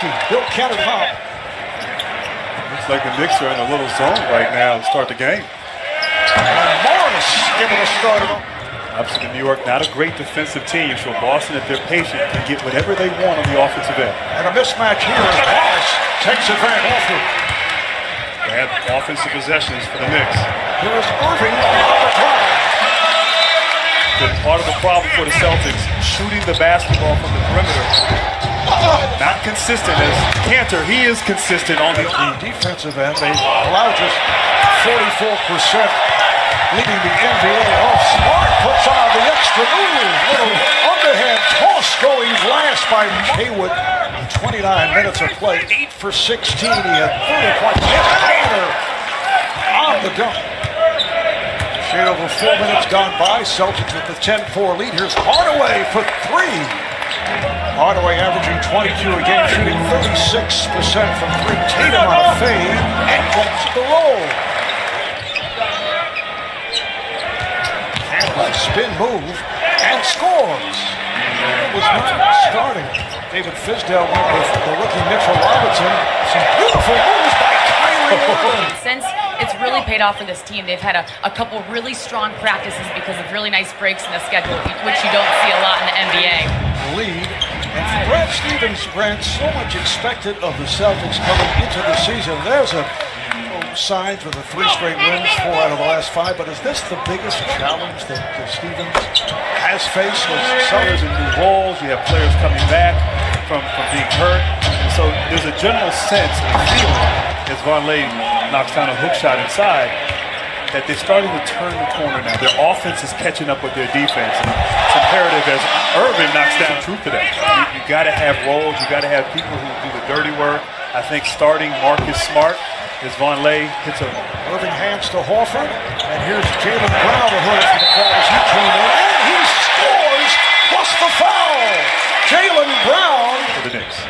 Nowitzki, Bill Kennard hop. Looks like the Knicks are in a little zone right now to start the game. And Morris giving a start. Obviously, New York, not a great defensive team, so Boston, if they're patient, can get whatever they want on the offensive end. And a mismatch here as Morris takes advantage. They have offensive possessions for the Knicks. Here is Irving on the clock. Been part of the problem for the Celtics, shooting the basketball from the perimeter. Not consistent as Cantor. He is consistent on the defensive end. They allow just 44%, leading the NBA off. Smart puts on the extra move. Little underhand toss going last by Haywood. 29 minutes of play, 8 for 16. He had 30 points. Cantor on the dunk. Shade over 4 minutes gone by. Celtics with the 10-4 lead. Here's Hardaway for three. Hardaway averaging 22 a game, shooting 36% from three. Tatum on a fade and gets the roll. Canada spin move and scores. It was not starting. David Fizdale went with the rookie Mitchell Robinson. Some beautiful moves by Kyrie Irving. Since it's really paid off for this team, they've had a couple really strong practices because of really nice breaks in the schedule, which you don't see a lot in the NBA. Lead. And for Brad Stevens, Brad, so much expected of the Celtics coming into the season. There's a signs with the 3 straight wins, 4 out of the last 5. But is this the biggest challenge that Stevens has faced? Players in new roles. You have players coming back from being hurt. And so there's a general sense and feeling as Vonleh knocks down a hook shot inside that they're starting to turn the corner now. Their offense is catching up with their defense. And it's imperative as Irving knocks down truth today. You got to have roles. You got to have people who do the dirty work. I think starting Marcus Smart as Vonleh hits a... Irving hands to Horford. And here's Jaylen Brown to hurt for the crowd as he came in. And he scores plus the foul. Jaylen Brown. For the Knicks.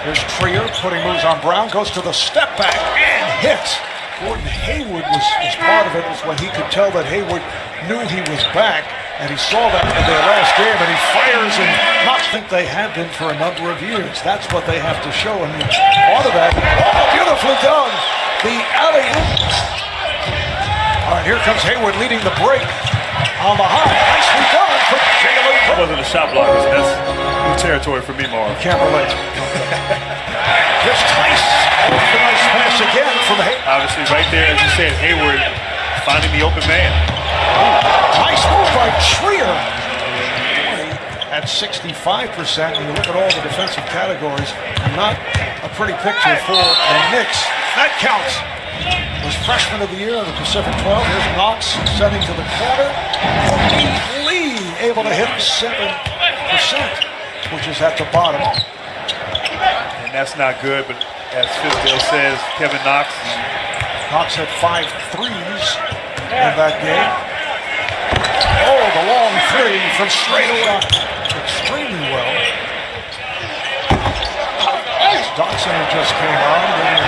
Here's Trier putting moves on Brown, goes to the step back and hits. Gordon Hayward was part of it, was when he could tell that Hayward knew he was back, and he saw that in their last game, and he fires and not think they have been for a number of years. That's what they have to show, and part of that, beautifully done. The alley-oop. All right, here comes Hayward leading the break on the high. Nicely done for Jaylen. That wasn't a shot blocker. That's new territory for me, Marv. Can't relate. Here's Tice. Oh, nice pass again from Hayward. Obviously, right there, as you said, Hayward finding the open man. Nice move by Trier. At 65%, and you look at all the defensive categories, not a pretty picture for the Knicks. That counts. Was freshman of the year in the Pacific 12. Here's Knox setting to the corner. Lee able to hit 7%, which is at the bottom. And that's not good, but as Fizdale says, Kevin Knox had 5 threes in that game. Oh, the long three from straight away. Extremely well. Dotson just came on, and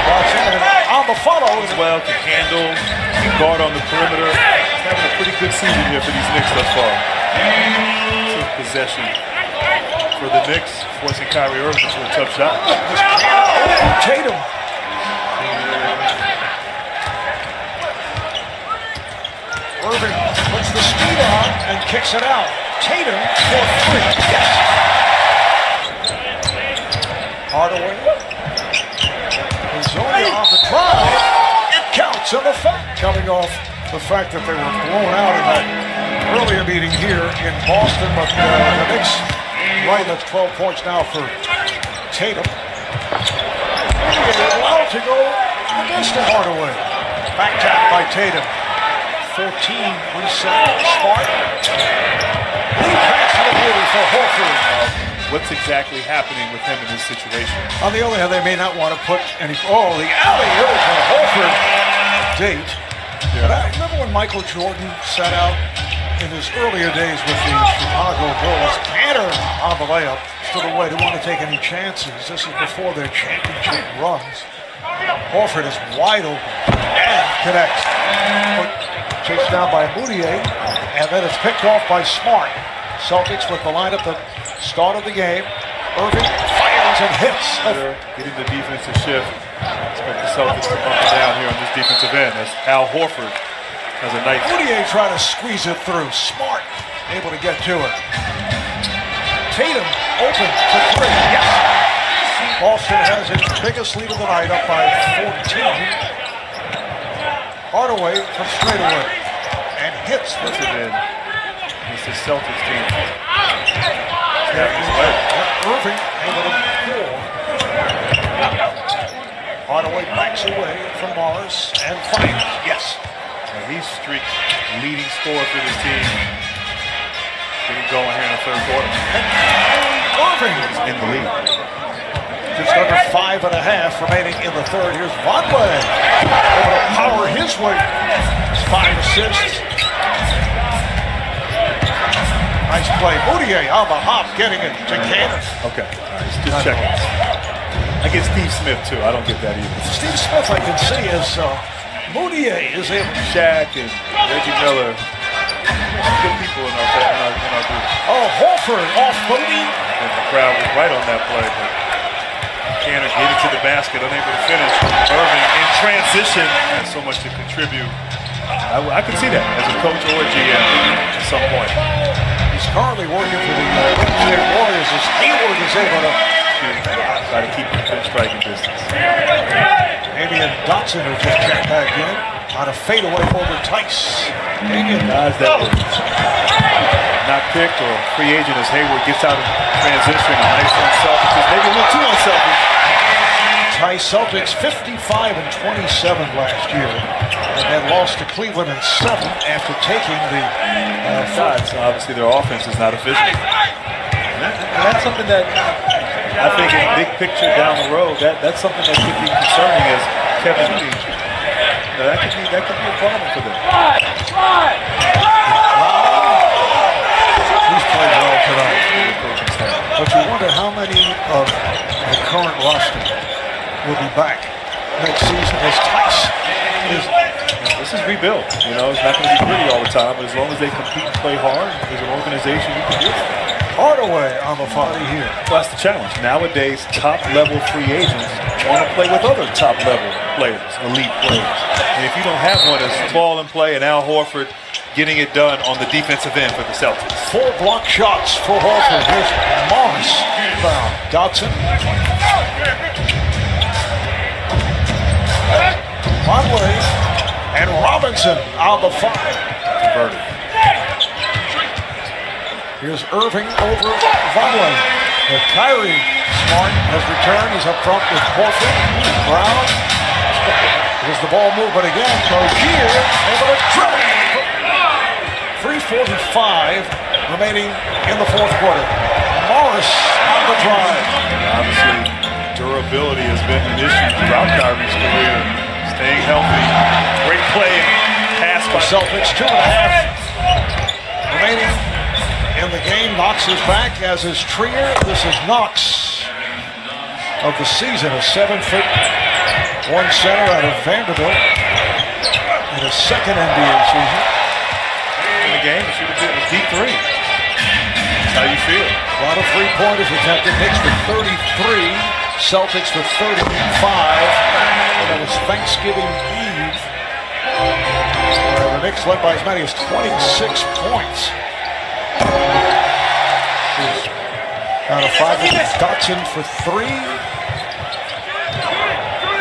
on the follow as well, can handle, can guard on the perimeter. He's having a pretty good season here for these Knicks thus far. Possession for the Knicks, forcing Kyrie Irving to a tough shot. Tatum. Irving puts the speed on and kicks it out. Tatum for 3. Yes. Hardaway. Zonia on the drive. It counts in the fact. Coming off the fact that they were blown out in that earlier meeting here in Boston, but the Knicks right at 12 points now for Tatum. He's allowed to go against Hardaway. Back tap by Tatum. 14 reset. Smart. Lead pass to the beauty for Horford. What's exactly happening with him in this situation? On the other hand, they may not want to put any... Oh, the alley-oop for Horford. Date. Yeah. But I remember when Michael Jordan sat out in his earlier days with the Chicago Bulls. Cantor on the layup. Stood away. Didn't want to take any chances. This is before their championship runs. Horford is wide open. And connects. Chased down by Moutier. And then it's picked off by Smart. Celtics with the lineup at the start of the game. Irving fires and hits. Getting the defense to shift. Expect the Celtics to bump it down here on this defensive end as Al Horford has a nice. Moutier trying to squeeze it through. Smart, able to get to it. Tatum open for three. Yes. Boston has its biggest lead of the night, up by 14. Hardaway from straightaway and hits the in. It's the Celtics team. Irving able to pull. Hardaway backs away from Morris and finds. Yes. And he's streaked leading scorer for this team. Getting going here in the third quarter. Irving In the lead. just under 5.5 remaining in the third. Here's Vonleh able to power his way. It's 5 assists. Nice play. Moutier on the hop, getting it to Cannon. Okay. Just checking. I get Steve Smith too. I don't get that either. Steve Smith, I can see, as Moutier is able. Shaq and Reggie Miller. Good people in our group. Oh, Horford off the lead. And the crowd was right on that play. But Cannon getting to the basket, unable to finish. Irving in transition has so much to contribute. I could see that as a coach or a GM at some point. He's currently working for the Golden State Warriors as Hayward is able to try to keep within striking distance. Damian Dotson has just checked back in on a fadeaway over Tice. Damian Guys that were not picked or free agent as Hayward gets out of transition. Nice unselfish, maybe a little too unselfish. Tice Celtics 55 and 27 last year, and then lost to Cleveland in 7 after taking the Shots. Obviously, their offense is not efficient. And that's something that I think, in big picture down the road, that's something that could be concerning as Kevin Lee. That could be a problem for them. He's played well tonight. But you wonder how many of the current roster will be back next season as Tice is. This is rebuilt. You know, it's not going to be pretty all the time, but as long as they compete and play hard, as an organization, you can do it. Hardaway on the body here. Well, that's the challenge. Nowadays, top-level free agents want to play with other top-level players, elite players. And if you don't have one, it's ball and play, and Al Horford getting it done on the defensive end for the Celtics. 4 block shots for Horford. Here's Morris. Dotson. Vonleh and Robinson on the 5. Converted. Here's Irving over Vonleh. Kyrie Smart has returned. He's up front with Horford. Brown. Here's the ball movement again. Rozier able to dribble. 3:45 remaining in the fourth quarter. Morris on the drive. Obviously, durability has been an issue throughout Kyrie's career. Staying healthy. Great play. Pass by Celtics, 2.5 remaining in the game. Knox is back, as is Trier. This is Knox of the season, a 7'1" center out of Vanderbilt in his second NBA season. in the game. It should have been a deep three. That's how you feel. A lot of three-pointers attempted. Knicks with 33, Celtics with 35. And that was Thanksgiving Eve, where the Knicks led by as many as 26 points. Out of 5, Dotson for 3.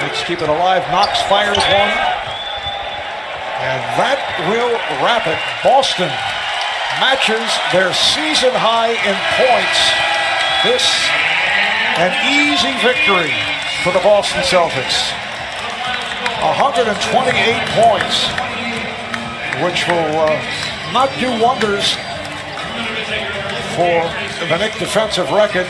Knicks keep it alive. Knox fires one. And that will wrap it. Boston matches their season high in points. This, an easy victory for the Boston Celtics. 128 points, which will not do wonders for the Knicks' defensive record.